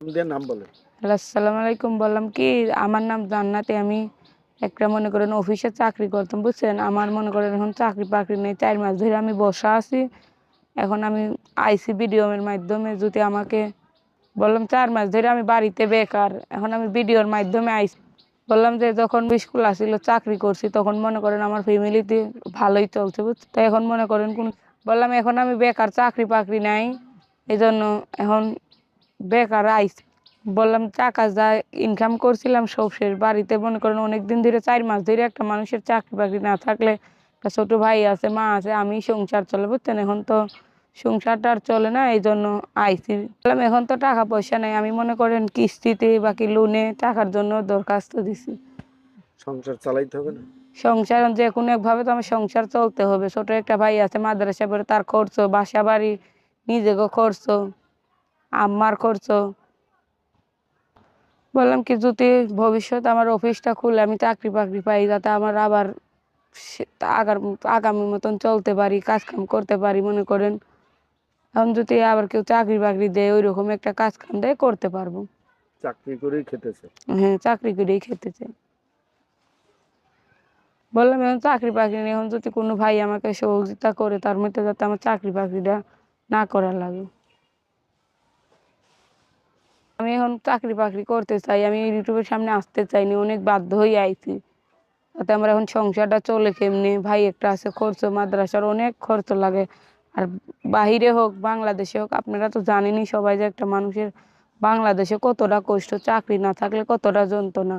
দিয়ে নাম বলেন। হ্যালো, আসসালামু আলাইকুম। বললাম কি, আমার নাম জান্নাতি। আমি একটা মনে করেন অফিসে চাকরি করতাম, বুঝছেন? আমার মনে করেন এখন চাকরি বাকরি নেই, 4 মাস ধরে আমি বসা আছি। এখন আমি আইসি বিডিওর মাধ্যমে যদি আমাকে বললাম 4 মাস ধরে আমি বাড়িতে বেকার, এখন আমি বিডিওর মাধ্যমে আইসি। বললাম যে যখন স্কুল আসছিল চাকরি করছি তখন মনে করেন আমার ফ্যামিলিতে ভালোই চলছে, বুঝছেন? তো এখন মনে করেন কোন বললাম এখন আমি বেকার, চাকরি বাকরি নাই, এই জন্য এখন বেকার আইসি। বললাম টাকা যা ইনকাম করছিলাম সব শেষ। বাড়িতে মনে করেন অনেকদিন ধরে 4 মাস ধরে একটা মানুষের চাকরি বাকরি না থাকলে, একটা ছোট ভাই আছে, মা আছে, আমি সংসার চলে, বুঝছেন? এখন তো সংসারটা আর চলে না, এই জন্য আইসি। বললাম এখন তো টাকা পয়সা নেই, আমি মনে করেন কিস্তিতে বাকি লোনে টাকার জন্য দরখাস্ত দিছি। সংসার চালাইতে হবে না? সংসার যে কোনো একভাবে তো আমার সংসার চলতে হবে। ছোট একটা ভাই আছে মাদ্রাসা পড়ে, তার খরচ, বাসা বাড়ি, নিজেকে খরচ, আম্মার খরচ। বললাম কি যদি ভবিষ্যতে আমার অফিসটা খুলে আমি চাকরি বাকরি পাই, যাতে আমার আবার আগামী মতন চলতে পারি, কাজ কাম করতে পারি। মনে করেন এখন যদি আবার কেউ চাকরি বাকরি দেয়, ওই রকম একটা কাজ কাম দেয়, করতে পারবো। চাকরি করেই খেতেছে। হ্যাঁ, চাকরি করেই খেতে চাই। বললাম এখন চাকরি বাকরি নেই, এখন যদি কোনো ভাই আমাকে সহযোগিতা করে তার মধ্যে, যাতে আমার চাকরি বাকরিটা না করার লাগে। আমি এখন চাকরি বাকরি করতে চাই, আমি ইউটিউবের সামনে আসতে চাইনি, অনেক বাধ্য হয়ে আইছি। তাতে আমার এখন সংসারটা চলে কেমনে? ভাই একটা আছে, খরচ, মাদ্রাসার অনেক খরচ লাগে। আর বাহিরে হোক বাংলাদেশে হোক, আপনারা তো জানেনই সবাই যে একটা মানুষের বাংলাদেশে কতটা কষ্ট, চাকরি না থাকলে কতটা যন্ত্রণা।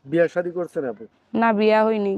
বিয়ে শাদী করছেন আপু? না, বিয়া হয়নি।